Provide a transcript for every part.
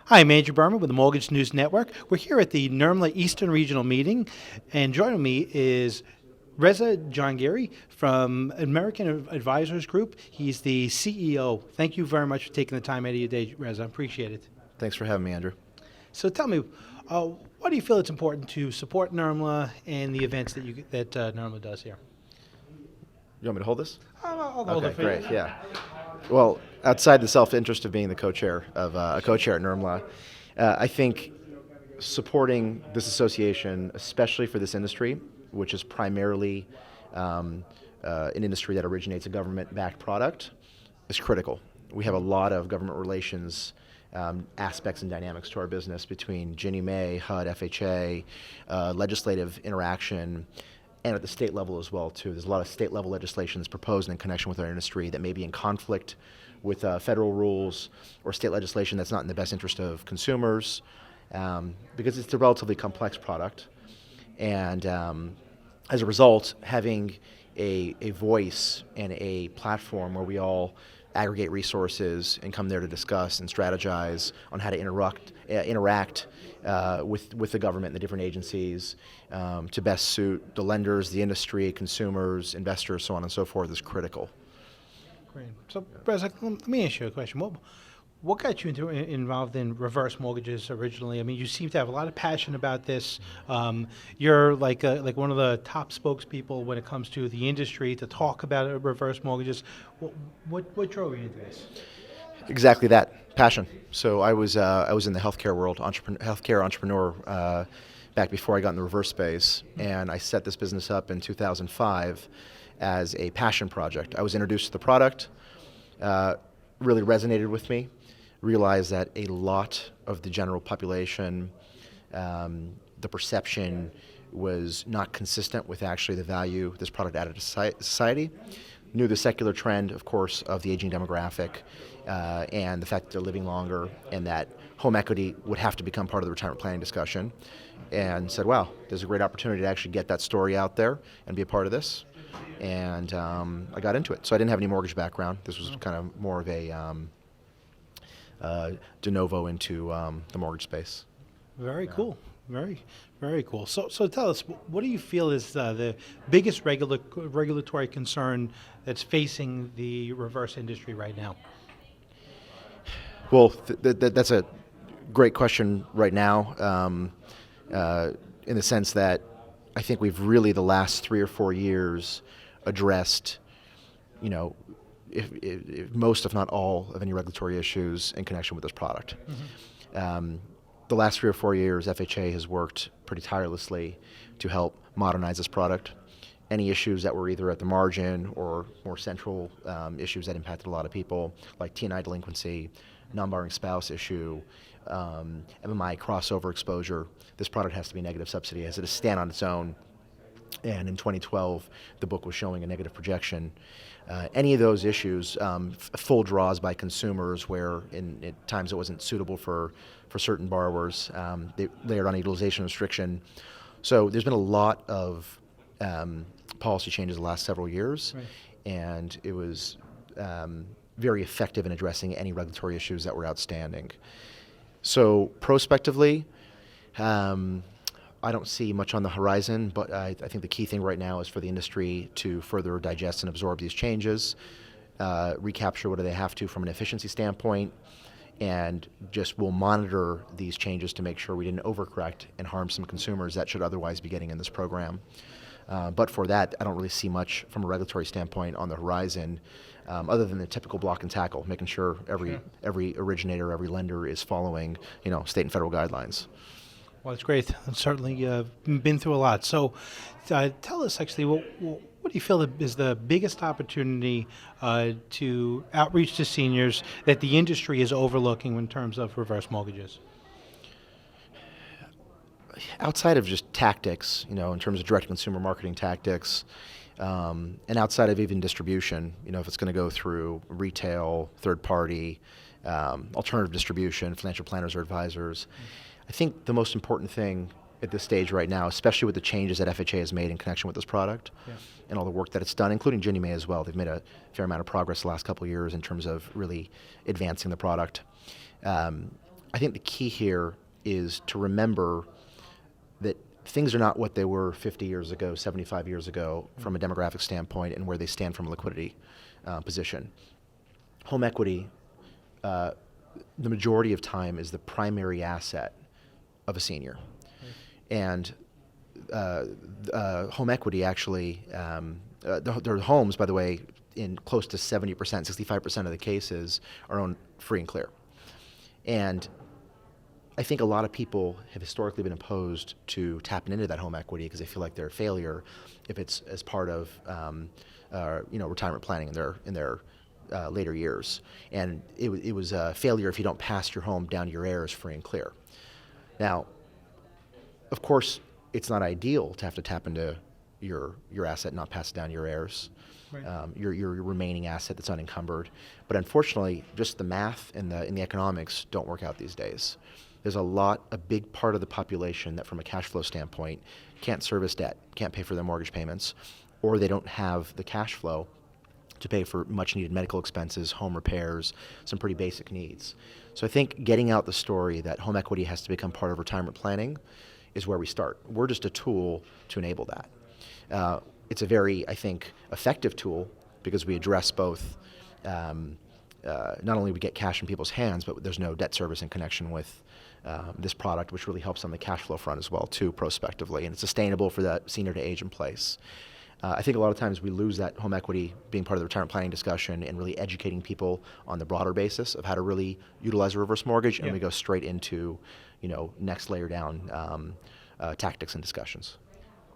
Hi, I'm Andrew Berman with the Mortgage News Network. We're here at the NRMLA Eastern Regional Meeting, and joining me is Reza Jahangiri from American Advisors Group. He's the CEO. Thank you very much for taking the time out of your day, Reza. I appreciate it. Thanks for having me, Andrew. So tell me, why do you feel it's important to support NRMLA and the events that NRMLA does here? You want me to hold this? I'll hold it for Great, you. yeah. Well, outside the self-interest of being the co-chair of a co-chair at NRMLA, I think supporting this association, especially for this industry, which is primarily an industry that originates a government-backed product, is critical. We have a lot of government relations aspects and dynamics to our business between Ginnie Mae, HUD, FHA, legislative interaction, and at the state level as well, too. There's a lot of state level legislation that's proposed in connection with our industry that may be in conflict with federal rules or state legislation that's not in the best interest of consumers, because it's a relatively complex product. And as a result, having a voice and a platform where we all aggregate resources and come there to discuss and strategize on how to interact with the government and the different agencies to best suit the lenders, the industry, consumers, investors, so on and so forth is critical. Great. So, Reza, let me ask you a question. What got you involved in reverse mortgages originally? I mean, you seem to have a lot of passion about this. You're like one of the top spokespeople when it comes to the industry to talk about reverse mortgages. What drove you into this? Exactly that, passion. So I was in the healthcare world, healthcare entrepreneur back before I got in the reverse space, and I set this business up in 2005 as a passion project. I was introduced to the product, really resonated with me, realized that a lot of the general population, the perception was not consistent with actually the value this product added to society. Knew the secular trend, of course, of the aging demographic and the fact that they're living longer and that home equity would have to become part of the retirement planning discussion, and said, wow, there's a great opportunity to actually get that story out there and be a part of this. And I got into it. So I didn't have any mortgage background. This was kind of more of a de novo into the mortgage space. Very cool. Very, very cool. So tell us, what do you feel is the biggest regulatory concern that's facing the reverse industry right now? Well, that's a great question right now, in the sense that I think we've really, the last 3 or 4 years, addressed, if most, if not all, of any regulatory issues in connection with this product. Mm-hmm. The last 3 or 4 years, FHA has worked pretty tirelessly to help modernize this product. Any issues that were either at the margin or more central issues that impacted a lot of people, like T&I delinquency, non-borrowing spouse issue, MMI crossover exposure, this product has to be negative subsidy, has to stand on its own. And in 2012, the book was showing a negative projection. Any of those issues, full draws by consumers where at times it wasn't suitable for certain borrowers, they layered on a utilization restriction. So there's been a lot of policy changes the last several years, right. And it was very effective in addressing any regulatory issues that were outstanding. So prospectively, I don't see much on the horizon, but I think the key thing right now is for the industry to further digest and absorb these changes, recapture what do they have to from an efficiency standpoint, and just will monitor these changes to make sure we didn't overcorrect and harm some consumers that should otherwise be getting in this program. But for that, I don't really see much from a regulatory standpoint on the horizon, other than the typical block and tackle, making sure every originator, every lender is following, state and federal guidelines. Well, it's great. It's certainly been through a lot. So tell us, actually, what do you feel is the biggest opportunity to outreach to seniors that the industry is overlooking in terms of reverse mortgages? Outside of just tactics, in terms of direct consumer marketing tactics, and outside of even distribution, if it's going to go through retail, third party, alternative distribution, financial planners or advisors, I think the most important thing at this stage right now, especially with the changes that FHA has made in connection with this product, and all the work that it's done, including Ginnie Mae as well. They've made a fair amount of progress the last couple of years in terms of really advancing the product. I think the key here is to remember that things are not what they were 50 years ago, 75 years ago from a demographic standpoint and where they stand from a liquidity position. Home equity, the majority of time, is the primary asset of a senior. And home equity actually, their homes, by the way, in close to 70%, 65% of the cases are owned free and clear. And I think a lot of people have historically been opposed to tapping into that home equity because they feel like they're a failure if it's as part of retirement planning in their later years. And it was a failure if you don't pass your home down to your heirs free and clear. Now, of course, it's not ideal to have to tap into your asset and not pass it down to your heirs. Right. Your remaining asset that's unencumbered. But unfortunately, just the math and the economics don't work out these days. There's a big part of the population that from a cash flow standpoint can't service debt, can't pay for their mortgage payments, or they don't have the cash flow to pay for much needed medical expenses, home repairs, some pretty basic needs. So I think getting out the story that home equity has to become part of retirement planning is where we start. We're just a tool to enable that. It's a very, I think, effective tool because we address both, not only we get cash in people's hands, but there's no debt service in connection with this product, which really helps on the cash flow front as well, too, prospectively. And it's sustainable for that senior to age in place. I think a lot of times we lose that home equity being part of the retirement planning discussion and really educating people on the broader basis of how to really utilize a reverse mortgage, and we go straight into, next layer down tactics and discussions.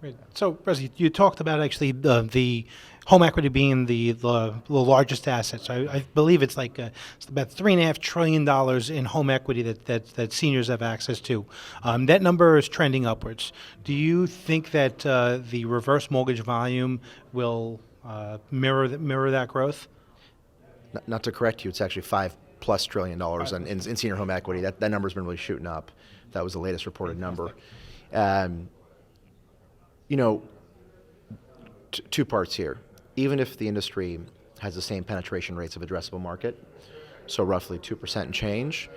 Great. So, Reza, you talked about actually the home equity being the largest asset. So I believe it's like it's about $3.5 trillion in home equity that seniors have access to. That number is trending upwards. Do you think that the reverse mortgage volume will mirror that growth? Not to correct you, it's actually $5+ trillion in senior home equity. That number's been really shooting up. That was the latest reported number. Two parts here. Even if the industry has the same penetration rates of addressable market, so roughly 2% and change,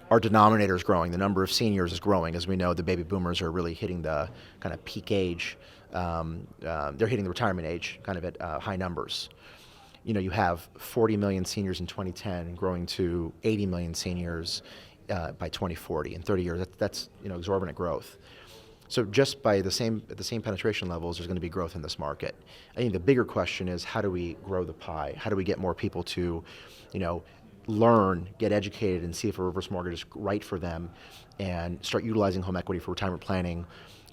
our denominator is growing. The number of seniors is growing. As we know, the baby boomers are really hitting the kind of peak age. They're hitting the retirement age kind of at high numbers. You have 40 million seniors in 2010 growing to 80 million seniors by 2040. In 30 years, that's exorbitant growth. So just at the same penetration levels, there's going to be growth in this market. I think the bigger question is, how do we grow the pie? How do we get more people to, learn, get educated, and see if a reverse mortgage is right for them, and start utilizing home equity for retirement planning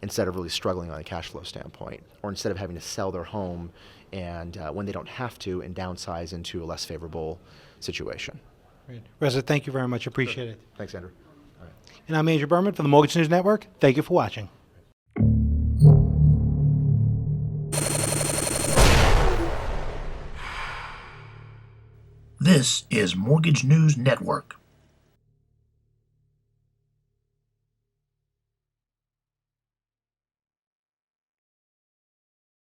instead of really struggling on a cash flow standpoint, or instead of having to sell their home and when they don't have to, and downsize into a less favorable situation. Great. Reza, thank you very much. Appreciate it. Thanks, Andrew. All right. And I'm Andrew Berman for the Mortgage News Network. Thank you for watching. This is Mortgage News Network.